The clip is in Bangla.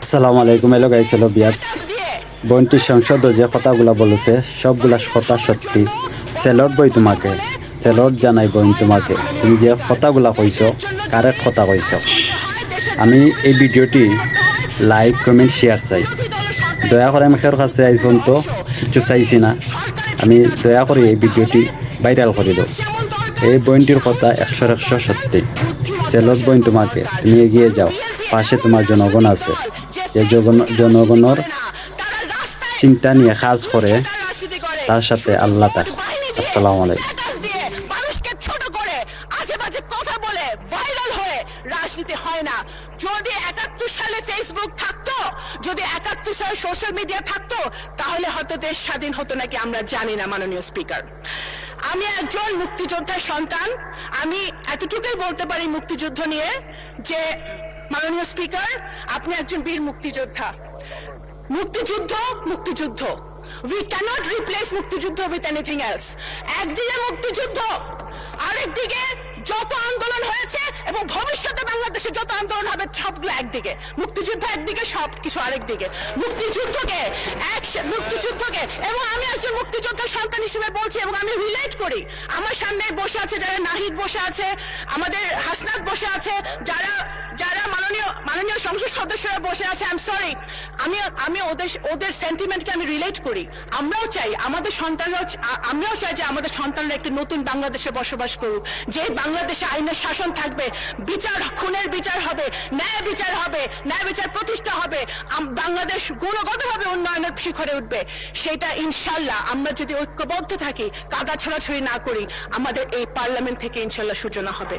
আসসালামু আলাইকুম। হ্যালো গাইস, হ্যালো বিয়ার্স। বোনটির সংসদ যে কথাগুলো বলেছে সবগুলা কথা সত্যি। সেলট বই তোমাকে, সেলট জানাই বোন তোমাকে। তুমি যে কথাগুলা কইছো কারেক্ট কথা কইছো। আমি এই ভিডিওটি লাইক কমেন্ট শেয়ার চাই। দয়া করে আমি খের কাছে আজ পর্যন্ত কিছু চাইছি না। আমি দয়া করে এই ভিডিওটি ভাইরাল করে দাও। এই বইনটির কথা 100 সত্যি। সেলট বইন তোমাকে, তুমি এগিয়ে যাও। পাশে তোমার জনগণ আছে, যে জনগণের চিন্তা নিয়ে কাজ করে, তার সাথে আল্লাহ থাকে। আসসালামু আলাইকুম। মানুষকে ছোট করে আজেবাজে কথা বলে ভাইরাল হয়ে রাজনীতি হয় না। যদি 71 সালে ফেসবুক থাকতো, যদি 71 সালে সোশ্যাল মিডিয়া থাকতো, তাহলে হয়তো দেশ স্বাধীন হতো নাকি আমরা জানি না। মাননীয় স্পিকার, আমি একজন মুক্তিযোদ্ধার সন্তান। আমি এতটুকুই বলতে পারি মুক্তিযুদ্ধ নিয়ে যে মাননীয় স্পিকার, আপনি একজন বীর মুক্তিযোদ্ধা। মুক্তিযুদ্ধ মুক্তিযুদ্ধ, we cannot replace মুক্তিযুদ্ধ with anything else. একদিকে মুক্তিযুদ্ধ, আরেকদিকে যত আন্দোলন হয়েছে এবং ভবিষ্যতে বাংলাদেশে যত আন্দোলন হবে সবগুলো একদিকে। মুক্তিযুদ্ধ একদিকে, সবকিছু আরেকদিকে। মুক্তিযুদ্ধকে এবং আমি একজন মুক্তিযোদ্ধার সন্তান হিসেবে বলছি এবং আমি রিলেট করি। আমার সামনে বসে আছে যারা, নাহিদ বসে আছে, আমাদের হাসনাত বসে আছে, যারা যারা মাননীয় সংসদ সদস্যরা বসে আছে। আই এম সরি, আমি ওদের সেন্টিমেন্টকে আমি রিলেট করি। আমরাও চাই আমাদের সন্তানরাও, আমরাও চাই যে আমাদের সন্তানরা একটি নতুন বাংলাদেশে বসবাস করুক, যে বাংলাদেশে আইনের শাসন থাকবে, বিচার, খুনের বিচার হবে, ন্যায় বিচার হবে, ন্যায় বিচার প্রতিষ্ঠা হবে, বাংলাদেশ গুণগতভাবে উন্নয়নের শিখরে উঠবে। সেটা ইনশাল্লাহ আমরা যদি ঐক্যবদ্ধ থাকি, কাদা ছড়াছড়ি না করি, আমাদের এই পার্লামেন্ট থেকে ইনশাল্লাহ সূচনা হবে।